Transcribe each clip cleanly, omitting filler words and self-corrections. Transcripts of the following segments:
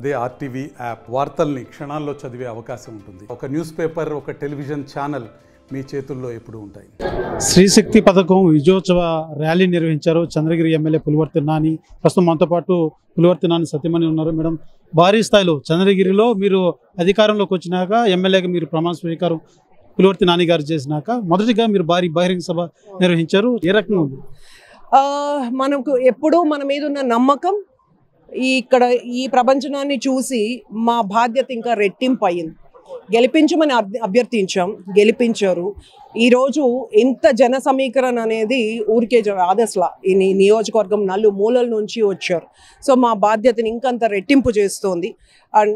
అదే RTV app వార్తల్ని క్షణాల్లో చదివే అవకాశం ఉంటుంది. ఒక న్యూస్ పేపర్, ఒక టెలివిజన్ ఛానల్ మీ చేతుల్లో ఎప్పుడూ ఉంటాయి. శ్రీశక్తి పథకం విజయోత్సవ ర్యాలీ నిర్వహించారు. చంద్రగిరి ఎమ్మెల్యే పులివర్తి నాని, ప్రస్తుతం మనతో పాటు పులివర్తి నాని సత్యమణి ఉన్నారు. మేడం, భారీ స్థాయిలో చంద్రగిరిలో మీరు అధికారంలోకి వచ్చినాక ఎమ్మెల్యేగా మీరు ప్రమాణ స్వీకారం పులివర్తి నాని గారు చేసినాక మొదటిగా మీరు భారీ బహిరంగ సభ నిర్వహించారు. ఏ రకంగా ఉంది? మనకు ఎప్పుడూ మన మీద ఉన్న నమ్మకం ఇక్కడ ఈ ప్రపంచాన్ని చూసి మా బాధ్యత ఇంకా రెట్టింపు అయింది. గెలిపించమని అభ్యర్థించాం, గెలిపించారు. ఈరోజు ఇంత జన సమీకరణ అనేది ఊరికే అసలు ఈ నియోజకవర్గం నలుమూలల నుంచి వచ్చారు. సో మా బాధ్యతని ఇంకంత రెట్టింపు చేస్తోంది. అండ్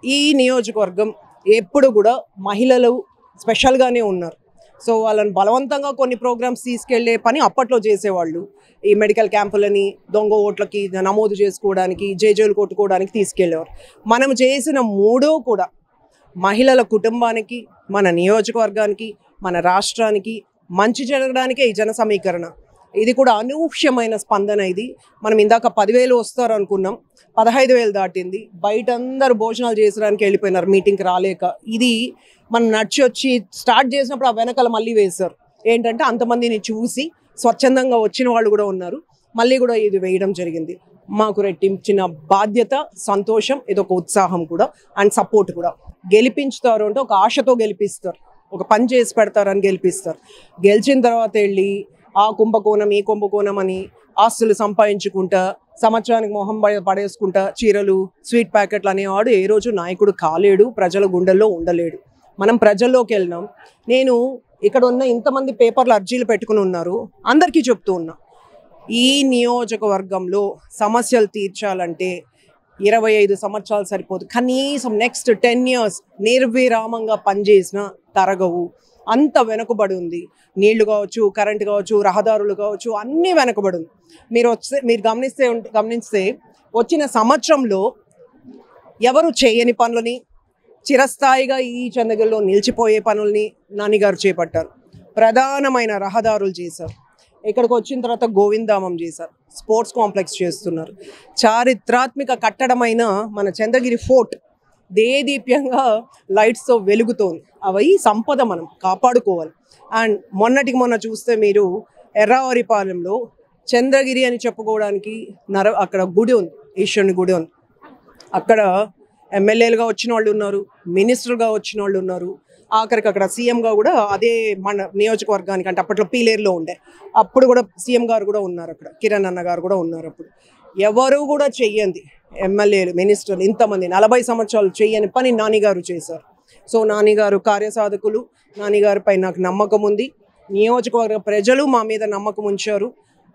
ఈ నియోజకవర్గం ఎప్పుడు కూడా మహిళలు స్పెషల్గానే ఉన్నారు. సో వాళ్ళని బలవంతంగా కొన్ని ప్రోగ్రామ్స్ తీసుకెళ్లే పని అప్పట్లో చేసేవాళ్ళు. ఈ మెడికల్ క్యాంపులని దొంగ ఓట్లకి నమోదు చేసుకోవడానికి, జేజేలు కొట్టుకోవడానికి తీసుకెళ్లేవారు. మనం చేసిన మూడో కూడా మహిళల కుటుంబానికి, మన నియోజకవర్గానికి, మన రాష్ట్రానికి మంచి జరగడానికే ఈ జన సమీకరణ. ఇది కూడా అనూహ్యమైన స్పందన. ఇది మనం ఇందాక 10,000 వస్తారు అనుకున్నాం, 15,000 దాటింది. బయట అందరూ భోజనాలు చేసడానికి వెళ్ళిపోయినారు మీటింగ్కి రాలేక. ఇది మనం నడిచి వచ్చి స్టార్ట్ చేసినప్పుడు ఆ వెనకాల మళ్ళీ వేశారు. ఏంటంటే అంతమందిని చూసి స్వచ్ఛందంగా వచ్చిన వాళ్ళు కూడా ఉన్నారు. మళ్ళీ కూడా ఇది వేయడం జరిగింది. మాకు రెట్టించిన బాధ్యత, సంతోషం, ఇదొక ఉత్సాహం కూడా అండ్ సపోర్ట్ కూడా. గెలిపించుతారు అంటే ఒక ఆశతో గెలిపిస్తారు, ఒక పని చేసి పెడతారని గెలిపిస్తారు. గెలిచిన తర్వాత వెళ్ళి ఆ కుంభకోణం ఈ కుంభకోణం అని ఆస్తులు సంపాదించుకుంటా, సంవత్సరానికి మొహం పడేసుకుంటా చీరలు, స్వీట్ ప్యాకెట్లు అనేవాడు ఏ రోజు నాయకుడు కాలేడు, ప్రజల గుండెల్లో ఉండలేడు. మనం ప్రజల్లోకి వెళ్ళినాం. నేను ఇక్కడ ఉన్న ఇంతమంది పేపర్లు అర్జీలు పెట్టుకుని ఉన్నారు, అందరికీ చెప్తూ ఉన్నా, ఈ నియోజకవర్గంలో సమస్యలు తీర్చాలంటే 25 సంవత్సరాలు సరిపోదు. కనీసం నెక్స్ట్ 10 years నిర్విరామంగా పనిచేసిన తరగవు. అంత వెనుకబడి ఉంది. నీళ్లు కావచ్చు, కరెంటు కావచ్చు, రహదారులు కావచ్చు, అన్నీ వెనుకబడి ఉంది. మీరు గమనిస్తే వచ్చిన సంవత్సరంలో ఎవరు చేయని పనులని, చిరస్థాయిగా ఈ చంద్రగిరిలో నిలిచిపోయే పనుల్ని నానిగారు చేపట్టారు. ప్రధానమైన రహదారులు చేశారు. ఇక్కడికి వచ్చిన తర్వాత గోవిందామం చేశారు, స్పోర్ట్స్ కాంప్లెక్స్ చేస్తున్నారు. చారిత్రాత్మక కట్టడమైన మన చంద్రగిరి ఫోర్ట్ దేదీప్యంగా లైట్స్తో వెలుగుతోంది. అవి సంపద, మనం కాపాడుకోవాలి. అండ్ మొన్నటికి మొన్న చూస్తే మీరు ఎర్రావరిపాలెంలో చంద్రగిరి అని చెప్పుకోవడానికి అక్కడ గుడి ఉంది, ఈశ్వరుని గుడి ఉంది. అక్కడ ఎమ్మెల్యేలుగా వచ్చిన వాళ్ళు ఉన్నారు, మినిస్టర్గా వచ్చిన వాళ్ళు ఉన్నారు, ఆఖరికి అక్కడ సీఎంగా కూడా అదే మన నియోజకవర్గానికి, అంటే అప్పట్లో పీలేరులో ఉండే, అప్పుడు కూడా సీఎం గారు కూడా ఉన్నారు అక్కడ, కిరణ్ అన్న గారు కూడా ఉన్నారు. అప్పుడు ఎవరు కూడా చెయ్యండి ఎమ్మెల్యేలు, మినిస్టర్లు, ఇంతమంది 40 సంవత్సరాలు చెయ్యని పని నానిగారు చేశారు. సో నానిగారు కార్యసాధకులు. నానిగారిపై నాకు నమ్మకం ఉంది. నియోజకవర్గ ప్రజలు మా మీద నమ్మకం ఉంచారు.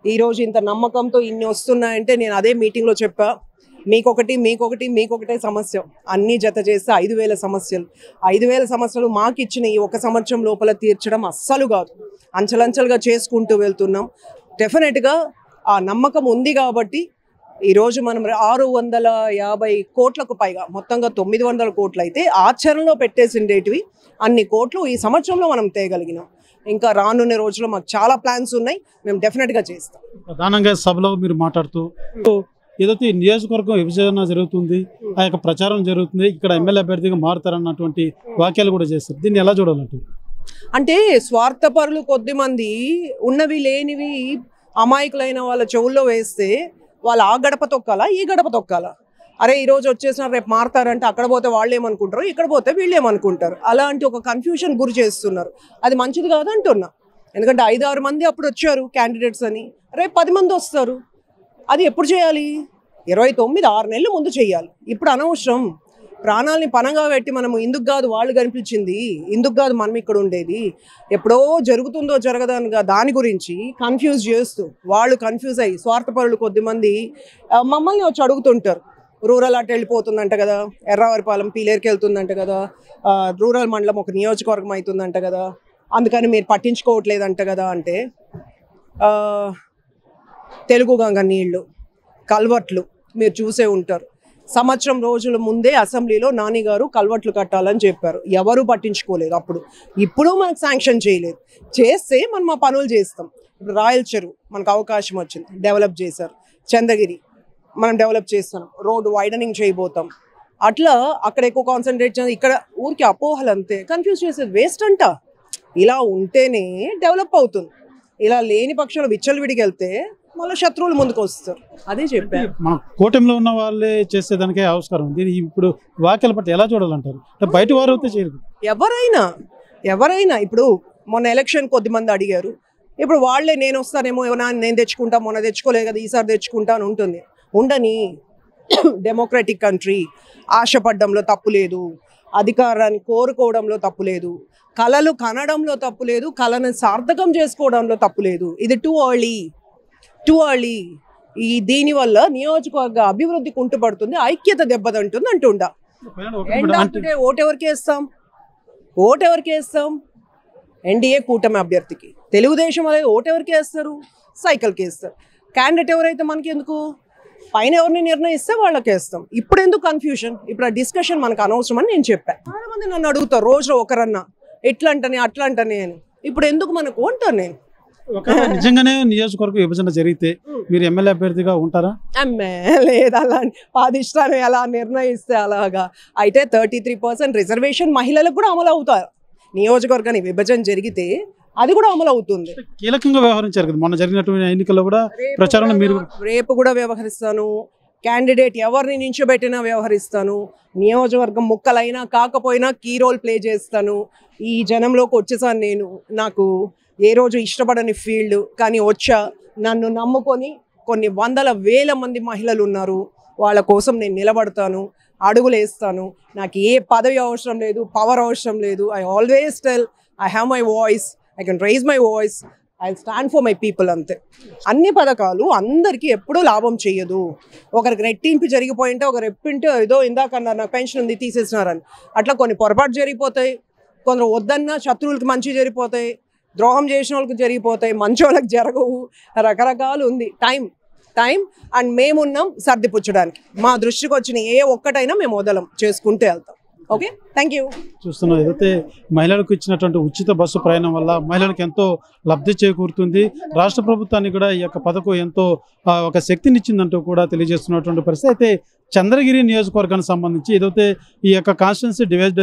ఈరోజు ఇంత నమ్మకంతో ఇన్ని వస్తున్నాయంటే నేను అదే మీటింగ్లో చెప్పా, మీకొకటే సమస్య, అన్నీ జత చేస్తే 5,000 సమస్యలు. 5,000 సమస్యలు మాకు ఇచ్చిన ఈ ఒక సంవత్సరం లోపల తీర్చడం అస్సలు కాదు. అంచెలంచెలుగా చేసుకుంటూ వెళ్తున్నాం. డెఫినెట్గా ఆ నమ్మకం ఉంది కాబట్టి ఈరోజు మనం 650 కోట్లకు పైగా, మొత్తంగా 900 కోట్లు అయితే ఆచరణలో పెట్టేసిండేటివి అన్ని కోట్లు ఈ సంవత్సరంలో మనం తేగలిగినాం. ఇంకా రానున్న రోజుల్లో మాకు చాలా ప్లాన్స్ ఉన్నాయి, మేము డెఫినెట్గా చేస్తాం. ప్రధానంగా సభలో మీరు మాట్లాడుతూ ఏదైతే నియోజకవర్గం విభజన జరుగుతుంది, ఆ యొక్క ప్రచారం జరుగుతుంది, ఇక్కడ ఎమ్మెల్యే అభ్యర్థిగా మారుతారన్నటువంటి వాక్యాలు కూడా చేస్తారు. దీన్ని ఎలా చూడాలంటే, అంటే స్వార్థపరులు కొద్దిమంది ఉన్నవి లేనివి అమాయకులైన వాళ్ళ చెవుల్లో వేస్తే వాళ్ళు ఆ గడప తొక్కాలా, ఈ గడప తొక్కాలా? అరే ఈరోజు వచ్చేసిన రేపు మారుతారంటే అక్కడ పోతే వాళ్ళు ఏమనుకుంటారు, ఇక్కడ పోతే వీళ్ళు ఏమనుకుంటారు, అలాంటి ఒక కన్ఫ్యూషన్ గురి చేస్తున్నారు. అది మంచిది కాదు అంటున్నా. ఎందుకంటే 5-6 మంది అప్పుడు వచ్చారు క్యాండిడేట్స్ అని, రేపు 10 మంది వస్తారు. అది ఎప్పుడు చేయాలి? 29 6 నెలల ముందు చేయాలి. ఇప్పుడు అనవసరం. ప్రాణాలని పనంగా పెట్టి మనము ఇందుకు కాదు వాళ్ళు కనిపించింది, ఇందుకు కాదు మనం ఇక్కడ ఉండేది, ఎప్పుడో జరుగుతుందో జరగదనగా దాని గురించి కన్ఫ్యూజ్ చేస్తూ వాళ్ళు కన్ఫ్యూజ్ అయ్యి స్వార్థపరులు కొద్దిమంది మమ్మల్ని వచ్చి అడుగుతుంటారు. రూరల్ అటు వెళ్ళిపోతుందంట కదా, ఎర్రావరిపాలెం పీలేరుకి వెళ్తుందంట కదా, రూరల్ మండలం ఒక నియోజకవర్గం అవుతుందంట కదా, అందుకని మీరు పట్టించుకోవట్లేదంట కదా. అంటే తెలుగు గంగ నీళ్లు, కల్వర్ట్లు మీరు చూసే ఉంటారు. సంవత్సరం రోజుల ముందే అసెంబ్లీలో నానిగారు కల్వర్ట్లు కట్టాలని చెప్పారు, ఎవరు పట్టించుకోలేదు అప్పుడు. ఇప్పుడు మనకు శాంక్షన్ చేయలేదు. చేస్తే మనం ఆ పనులు చేస్తాం. ఇప్పుడు రాయల్ చెరువు మనకు అవకాశం వచ్చింది, డెవలప్ చేశారు. చంద్రగిరి మనం డెవలప్ చేస్తున్నాం, రోడ్డు వైడనింగ్ చేయబోతాం. అట్లా అక్కడ ఎక్కువ కాన్సన్ట్రేట్ చేయాలి, ఇక్కడ ఊరికి అపోహలు అంతే, కన్ఫ్యూజ్ చేసేది వేస్ట్ అంట. ఇలా ఉంటేనే డెవలప్ అవుతుంది. ఇలా లేని పక్షంలో విచ్చలవిడికి వెళ్తే మళ్ళీ శత్రువులు ముందుకు వస్తారు. అదే చెప్పారు. మన కూటమిలో ఉన్న వాళ్ళే చేసేదానికే ఆవిష్కారం ఉంది. ఇప్పుడు వ్యాఖ్యల పట్ల ఎలా చూడాలంటారు? బయట వారు అయితే చేయరు. ఎవరైనా ఇప్పుడు మొన్న ఎలక్షన్ కొద్దిమంది అడిగారు, ఇప్పుడు వాళ్ళే నేను వస్తానేమో, నేను తెచ్చుకుంటా, మొన్న తెచ్చుకోలేదు కదా ఈసారి తెచ్చుకుంటా అని ఉంటుంది. ఉండని, డెమోక్రటిక్ కంట్రీ, ఆశపడ్డంలో తప్పు లేదు, అధికారాన్ని కోరుకోవడంలో తప్పు లేదు, కళలు కనడంలో తప్పు లేదు, కళను సార్థకం చేసుకోవడంలో తప్పు లేదు. ఇది టూ ఎర్లీ. దీనివల్ల నియోజకవర్గ అభివృద్ధి కుంటుపడుతుంది, ఐక్యత దెబ్బతింటుంది అంటుండా. ఓటెవరికి వేస్తాం? ఎన్డీఏ కూటమి అభ్యర్థికి. తెలుగుదేశం అనేది ఓటెవరికి వేస్తారు? సైకిల్కి వేస్తారు. క్యాండిడేట్ ఎవరైతే మనకి ఎందుకు, పైన ఎవరిని నిర్ణయిస్తే వాళ్ళకి వేస్తాం. ఇప్పుడు ఎందుకు కన్ఫ్యూషన్? ఇప్పుడు ఆ డిస్కషన్ మనకు అనవసరం అని నేను చెప్పాను. చాలా మంది నన్ను అడుగుతారు రోజు ఒకరన్నా, ఎట్లా అంటని అట్లా అంటని అని. ఇప్పుడు ఎందుకు మనకు ఉంటాను నేను. నిజంగానే నియోజకవర్గ విభజన జరిగితే మీరు ఎమ్మెల్యే అభ్యర్థిగా ఉంటారా? లేదు, అలా పాదిష్టానం ఎలా నిర్ణయిస్తే అలాగా అయితే 33% రిజర్వేషన్ మహిళలకు కూడా అమలు అవుతారు. నియోజకవర్గాన్ని విభజన జరిగితే అది కూడా అమలు అవుతుంది. కీలకంగా వ్యవహరించారు కదా మొన్న జరిగినటువంటి ఎన్నికల్లో కూడా ప్రచారంలో. మీరు రేపు కూడా వ్యవహరిస్తాను, క్యాండిడేట్ ఎవరిని నించోబెట్టినా వ్యవహరిస్తాను, నియోజకవర్గం ముక్కలైనా కాకపోయినా కీ రోల్ ప్లే చేస్తాను. ఈ జనంలోకి వచ్చేసాను నేను. నాకు ఏ రోజు ఇష్టపడని ఫీల్డ్ కానీ వచ్చా, నన్ను నమ్ముకొని కొన్ని వందల వేల మంది మహిళలు ఉన్నారు, వాళ్ళ కోసం నేను నిలబడతాను, అడుగులు వేస్తాను. నాకు ఏ పదవి అవసరం లేదు, పవర్ అవసరం లేదు. I always tell I have my voice, I can rise my voice, I stand for my people అంతే. అన్ని పథకాలు అందరికీ ఎప్పుడూ లాభం చేయదు. ఒకరికి రెట్టింపు జరిగిపోయింటే ఒకరు రెప్పింటే ఏదో ఇందాకన్నారు నాకు పెన్షన్ ఉంది తీసేసినారని, అట్లా కొన్ని పొరపాటు జరిగిపోతాయి. కొందరు వద్దన్నా శత్రువులకి మంచి జరిగిపోతాయి, ద్రోహం చేసిన వాళ్ళకి జరిగిపోతాయి, మంచి వాళ్ళకి జరగవు. రకరకాలు ఉంది. టైం అండ్ మేమున్నాం సర్దిపుచ్చడానికి. మా దృష్టికి వచ్చిన ఏ ఒక్కటైనా మేము వదలం, చేసుకుంటూ వెళ్తాం. Okay, thank you. చూస్తున్నాం ఏదైతే మహిళలకు ఇచ్చినటువంటి ఉచిత బస్సు ప్రయాణం వల్ల మహిళలకు ఎంతో లబ్ధి చేకూరుతుంది. రాష్ట్ర ప్రభుత్వానికి కూడా ఈ యొక్క పథకం ఎంతో ఒక శక్తినిచ్చిందంటూ కూడా తెలియజేస్తున్నటువంటి పరిస్థితి. అయితే చంద్రగిరి నియోజకవర్గానికి సంబంధించి ఏదైతే ఈ యొక్క కాన్స్టిట్యున్సీ డివైడ్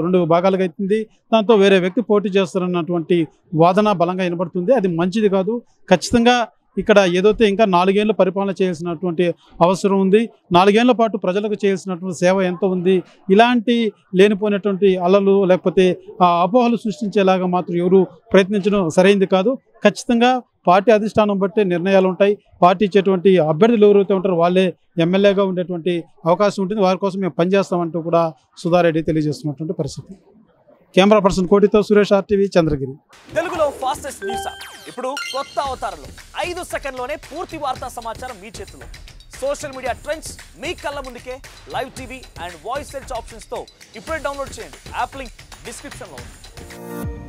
2 భాగాలుగా అవుతుంది, దాంతో వేరే వ్యక్తి పోటీ చేస్తారన్నటువంటి వాదన బలంగా వినబడుతుంది. అది మంచిది కాదు. ఖచ్చితంగా ఇక్కడ ఏదైతే ఇంకా 4 ఏళ్ళు పరిపాలన చేయాల్సినటువంటి అవసరం ఉంది. 4 ఏళ్ల పాటు ప్రజలకు చేయాల్సినటువంటి సేవ ఎంతో ఉంది. ఇలాంటి లేనిపోయినటువంటి అలలు లేకపోతే అపోహలు సృష్టించేలాగా మాత్రం ఎవరు ప్రయత్నించడం సరైంది కాదు. ఖచ్చితంగా పార్టీ అధిష్టానం బట్టే నిర్ణయాలు ఉంటాయి. పార్టీ ఇచ్చేటువంటి అభ్యర్థులు ఎవరైతే ఉంటారో వాళ్ళే ఎమ్మెల్యేగా ఉండేటువంటి అవకాశం ఉంటుంది. వారి కోసం మేము పనిచేస్తామంటూ కూడా సుధారెడ్డి తెలియజేస్తున్నటువంటి పరిస్థితి. కెమెరా పర్సన్ కోటితో సురేష్, RTV, చంద్రగిరి. తెలుగులో ఫాస్టెస్ట్ న్యూస్ ఇప్పుడు కొత్త అవతారంలో 5 సెకండ్లోనే పూర్తి వార్తా సమాచారం మీ చేతిలో. సోషల్ మీడియా ట్రెండ్స్ మీ కళ్ళ ముందుకే live TV and voice search ఆప్షన్స్తో ఇప్పుడే డౌన్లోడ్ చేయండి. యాప్ లింక్ డిస్క్రిప్షన్లో ఉంది.